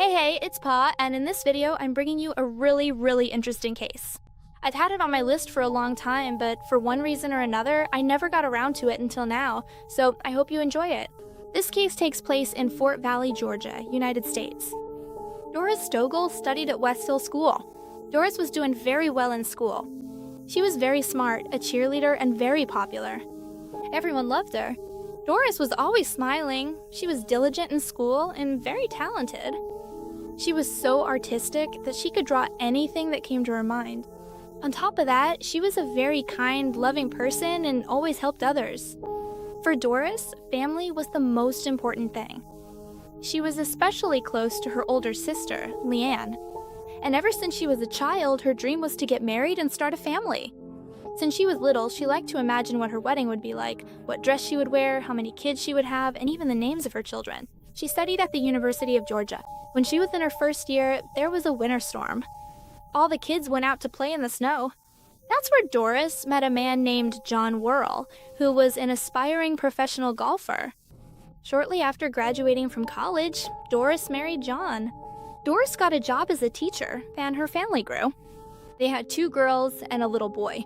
Hey, it's Pa, and in this video, I'm bringing you a really interesting case. I've had it on my list for a long time, but for one reason or another, I never got around to it until now, so I hope you enjoy it. This case takes place in Fort Valley, Georgia, United States. Doris Stogel studied at West Hill School. Doris was doing very well in school. She was very smart, a cheerleader, and very popular. Everyone loved her. Doris was always smiling, she was diligent in school, and very talented. She was so artistic that she could draw anything that came to her mind. On top of that, she was a very kind, loving person and always helped others. For Doris, family was the most important thing. She was especially close to her older sister, Leanne. And ever since she was a child, her dream was to get married and start a family. Since she was little, she liked to imagine what her wedding would be like, what dress she would wear, how many kids she would have, and even the names of her children. She studied at the University of Georgia. When she was in her first year, there was a winter storm. All the kids went out to play in the snow. That's where Doris met a man named John Worrell, who was an aspiring professional golfer. Shortly after graduating from college, Doris married John. Doris got a job as a teacher, and her family grew. They had 2 girls and a little boy.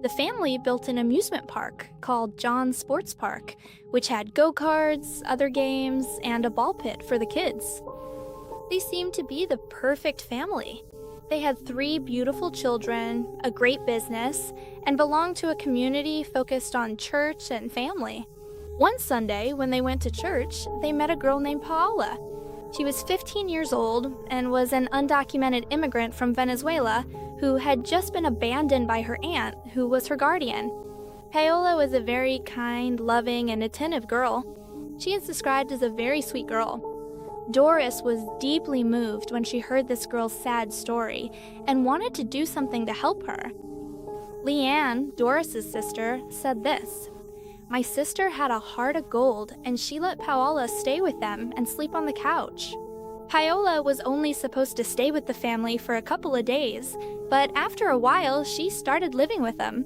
The family built an amusement park called John's Sports Park, which had go-karts, other games, and a ball pit for the kids. They seemed to be the perfect family. They had 3 beautiful children, a great business, and belonged to a community focused on church and family. One Sunday, when they went to church, they met a girl named Paola. She was 15 years old and was an undocumented immigrant from Venezuela who had just been abandoned by her aunt, who was her guardian. Paola was a very kind, loving, and attentive girl. She is described as a very sweet girl. Doris was deeply moved when she heard this girl's sad story and wanted to do something to help her. Leanne, Doris's sister, said this: "My sister had a heart of gold and she let Paola stay with them and sleep on the couch." Paola was only supposed to stay with the family for a couple of days, but after a while, she started living with them.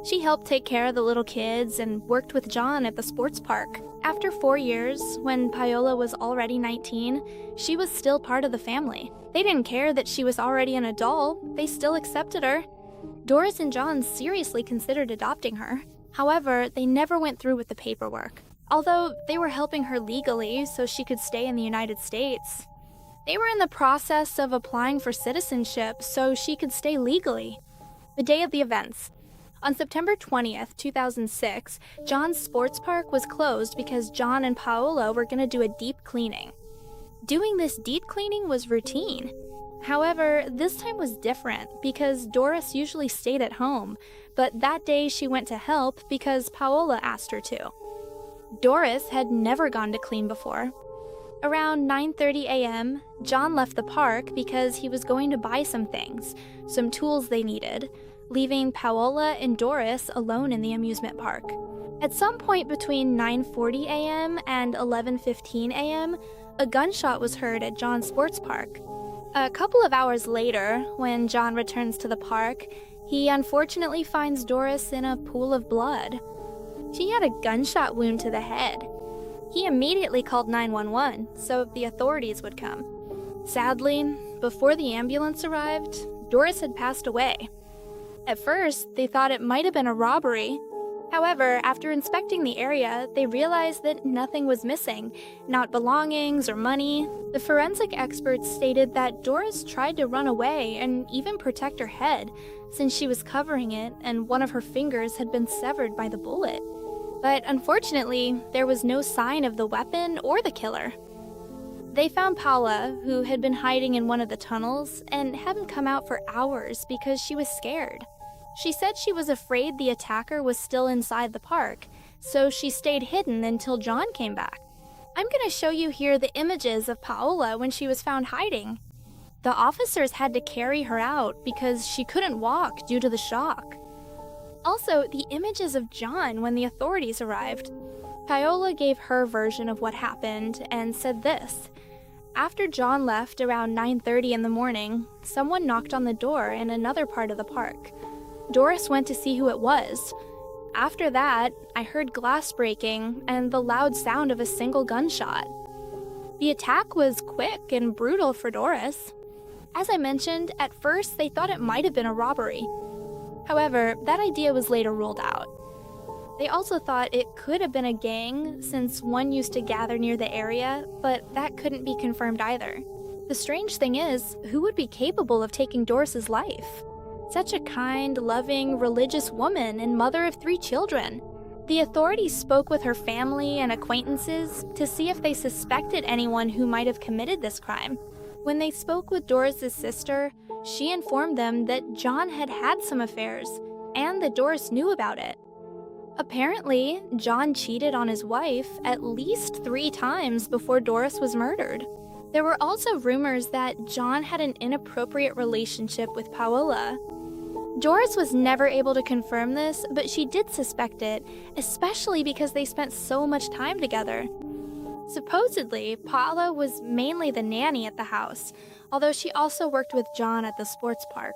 She helped take care of the little kids and worked with John at the sports park. After 4 years, when Paola was already 19, she was still part of the family. They didn't care that she was already an adult, they still accepted her. Doris and John seriously considered adopting her. However, they never went through with the paperwork, although they were helping her legally so she could stay in the United States. They were in the process of applying for citizenship so she could stay legally. The day of the events. On September 20th, 2006, John's sports park was closed because John and Paola were going to do a deep cleaning. Doing this deep cleaning was routine. However, this time was different because Doris usually stayed at home, but that day she went to help because Paola asked her to. Doris had never gone to clean before. Around 9:30 a.m., John left the park because he was going to buy some things, some tools they needed, leaving Paola and Doris alone in the amusement park. At some point between 9:40 a.m. and 11:15 a.m., a gunshot was heard at John's sports park. A couple of hours later, when John returns to the park, he unfortunately finds Doris in a pool of blood. She had a gunshot wound to the head. He immediately called 911 so the authorities would come. Sadly, before the ambulance arrived, Doris had passed away. At first, they thought it might have been a robbery. However, after inspecting the area, they realized that nothing was missing, not belongings or money. The forensic experts stated that Doris tried to run away and even protect her head, since she was covering it and one of her fingers had been severed by the bullet. But unfortunately, there was no sign of the weapon or the killer. They found Paola, who had been hiding in one of the tunnels and hadn't come out for hours because she was scared. She said she was afraid the attacker was still inside the park, so she stayed hidden until John came back. I'm going to show you here the images of Paola when she was found hiding. The officers had to carry her out because she couldn't walk due to the shock. Also, the images of John when the authorities arrived. Paola gave her version of what happened and said this: "After John left around 9:30 in the morning, someone knocked on the door in another part of the park. Doris went to see who it was. After that, I heard glass breaking and the loud sound of a single gunshot." The attack was quick and brutal for Doris. As I mentioned, at first they thought it might have been a robbery. However, that idea was later ruled out. They also thought it could have been a gang, since one used to gather near the area, but that couldn't be confirmed either. The strange thing is, who would be capable of taking Doris's life? Such a kind, loving, religious woman and mother of 3 children. The authorities spoke with her family and acquaintances to see if they suspected anyone who might have committed this crime. When they spoke with Doris's sister, she informed them that John had had some affairs, and that Doris knew about it. Apparently, John cheated on his wife at least 3 times before Doris was murdered. There were also rumors that John had an inappropriate relationship with Paola. Doris was never able to confirm this, but she did suspect it, especially because they spent so much time together. Supposedly, Paola was mainly the nanny at the house, although she also worked with John at the sports park.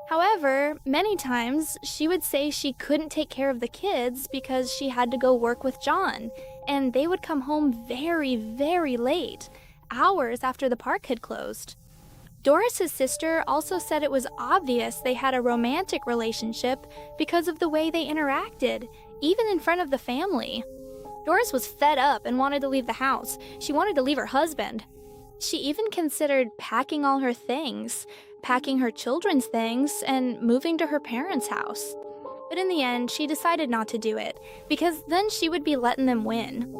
However, many times she would say she couldn't take care of the kids because she had to go work with John, and they would come home very, very late, hours after the park had closed. Doris's sister also said it was obvious they had a romantic relationship because of the way they interacted, even in front of the family. Doris was fed up and wanted to leave the house. She wanted to leave her husband. She even considered packing all her things, packing her children's things, and moving to her parents' house. But in the end, she decided not to do it, because then she would be letting them win.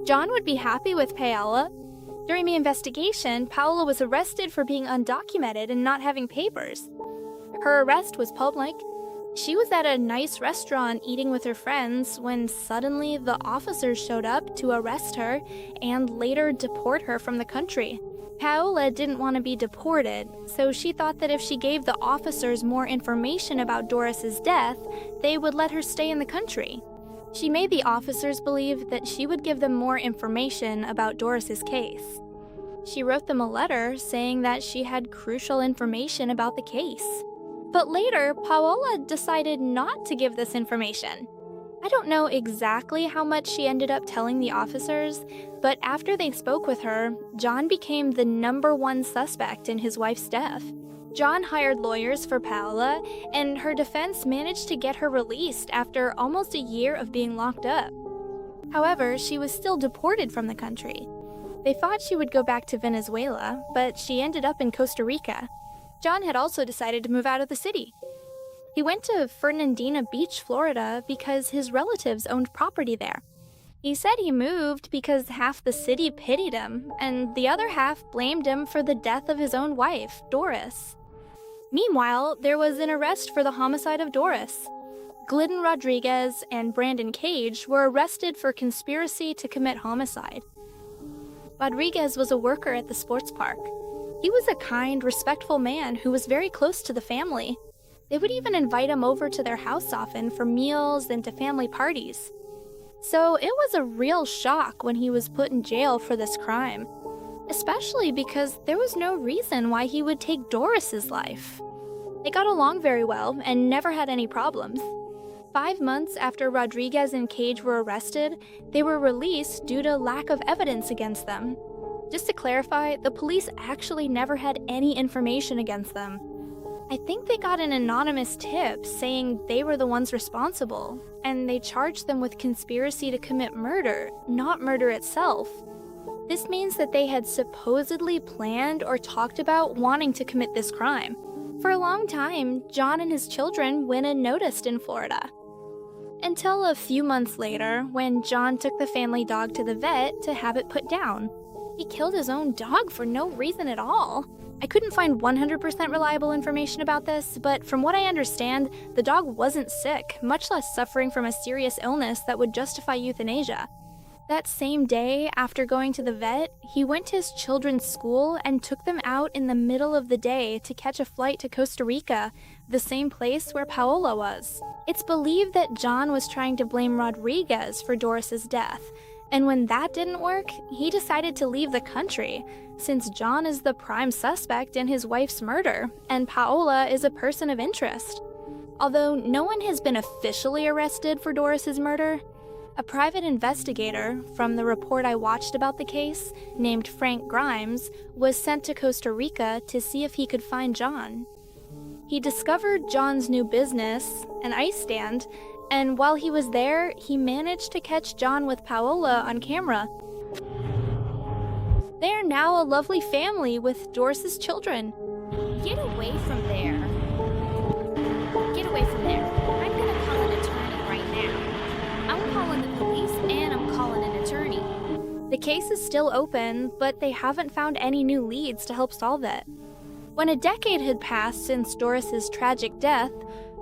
John would be happy with Paola. During the investigation, Paola was arrested for being undocumented and not having papers. Her arrest was public. She was at a nice restaurant eating with her friends when suddenly the officers showed up to arrest her and later deport her from the country. Paola didn't want to be deported, so she thought that if she gave the officers more information about Doris's death, they would let her stay in the country. She made the officers believe that she would give them more information about Doris's case. She wrote them a letter saying that she had crucial information about the case. But later, Paola decided not to give this information. I don't know exactly how much she ended up telling the officers, but after they spoke with her, John became the #1 suspect in his wife's death. John hired lawyers for Paola, and her defense managed to get her released after almost a year of being locked up. However, she was still deported from the country. They thought she would go back to Venezuela, but she ended up in Costa Rica. John had also decided to move out of the city. He went to Fernandina Beach, Florida, because his relatives owned property there. He said he moved because half the city pitied him, and the other half blamed him for the death of his own wife, Doris. Meanwhile, there was an arrest for the homicide of Doris. Glidden Rodriguez and Brandon Cage were arrested for conspiracy to commit homicide. Rodriguez was a worker at the sports park. He was a kind, respectful man who was very close to the family. They would even invite him over to their house often for meals and to family parties. So it was a real shock when he was put in jail for this crime, especially because there was no reason why he would take Doris's life. They got along very well and never had any problems. 5 months after Rodriguez and Cage were arrested, they were released due to lack of evidence against them. Just to clarify, the police actually never had any information against them. I think they got an anonymous tip saying they were the ones responsible, and they charged them with conspiracy to commit murder, not murder itself. This means that they had supposedly planned or talked about wanting to commit this crime. For a long time, John and his children went unnoticed in Florida. Until a few months later, when John took the family dog to the vet to have it put down. He killed his own dog for no reason at all. I couldn't find 100% reliable information about this, but from what I understand, the dog wasn't sick, much less suffering from a serious illness that would justify euthanasia. That same day, after going to the vet, he went to his children's school and took them out in the middle of the day to catch a flight to Costa Rica, the same place where Paola was. It's believed that John was trying to blame Rodriguez for Doris's death, and when that didn't work, he decided to leave the country, since John is the prime suspect in his wife's murder, and Paola is a person of interest. Although no one has been officially arrested for Doris's murder, A private investigator, from the report I watched about the case, named Frank Grimes, was sent to Costa Rica to see if he could find John. He discovered John's new business, an ice stand, and while he was there, he managed to catch John with Paola on camera. They are now a lovely family with Doris's children. Get away from there. Get away from there. I'm gonna call an attorney right now. I'm calling the police and I'm calling an attorney. The case is still open, but they haven't found any new leads to help solve it. When a decade had passed since Doris's tragic death,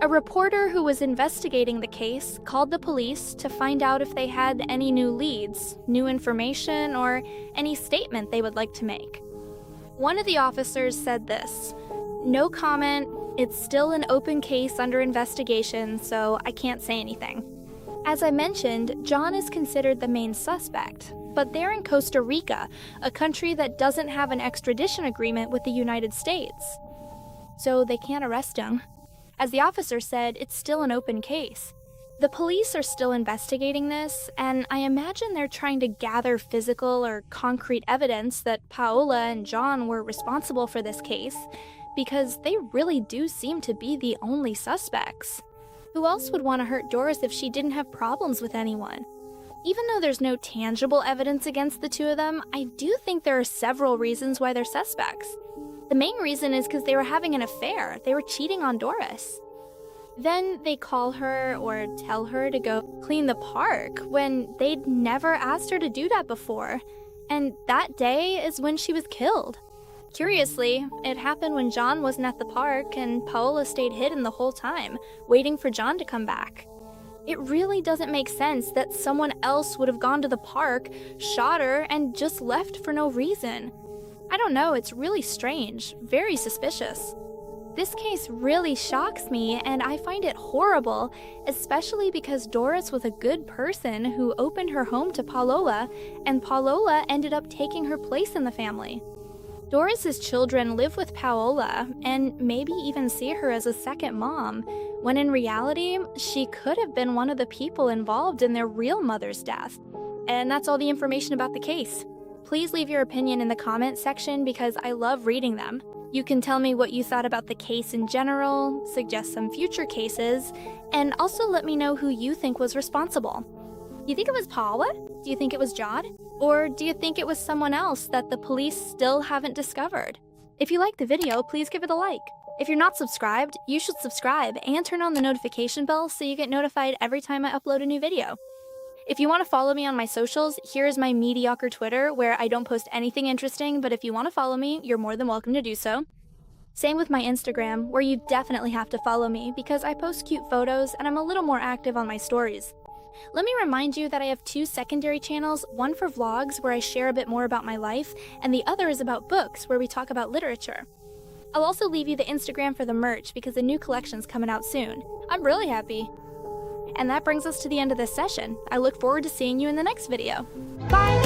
a reporter who was investigating the case called the police to find out if they had any new leads, new information, or any statement they would like to make. One of the officers said this: "No comment, it's still an open case under investigation, so I can't say anything." As I mentioned, John is considered the main suspect, but they're in Costa Rica, a country that doesn't have an extradition agreement with the United States. So they can't arrest him. As the officer said, it's still an open case. The police are still investigating this, and I imagine they're trying to gather physical or concrete evidence that Paola and John were responsible for this case, because they really do seem to be the only suspects. Who else would want to hurt Doris if she didn't have problems with anyone? Even though there's no tangible evidence against the two of them, I do think there are several reasons why they're suspects. The main reason is because they were having an affair. They were cheating on Doris. Then they call her or tell her to go clean the park when they'd never asked her to do that before. And that day is when she was killed. Curiously, it happened when John wasn't at the park and Paola stayed hidden the whole time, waiting for John to come back. It really doesn't make sense that someone else would have gone to the park, shot her, and just left for no reason. I don't know, it's really strange, very suspicious. This case really shocks me, and I find it horrible, especially because Doris was a good person who opened her home to Paola, and Paola ended up taking her place in the family. Doris's children live with Paola, and maybe even see her as a second mom, when in reality, she could have been one of the people involved in their real mother's death. And that's all the information about the case. Please leave your opinion in the comments section because I love reading them. You can tell me what you thought about the case in general, suggest some future cases, and also let me know who you think was responsible. Do you think it was Paola? Do you think it was John? Or do you think it was someone else that the police still haven't discovered? If you liked the video, please give it a like. If you're not subscribed, you should subscribe and turn on the notification bell so you get notified every time I upload a new video. If you want to follow me on my socials, here is my mediocre Twitter where I don't post anything interesting, but if you want to follow me, you're more than welcome to do so. Same with my Instagram, where you definitely have to follow me because I post cute photos and I'm a little more active on my stories. Let me remind you that I have two secondary channels, one for vlogs where I share a bit more about my life, and the other is about books where we talk about literature. I'll also leave you the Instagram for the merch because the new collection's coming out soon. I'm really happy. And that brings us to the end of this session. I look forward to seeing you in the next video. Bye!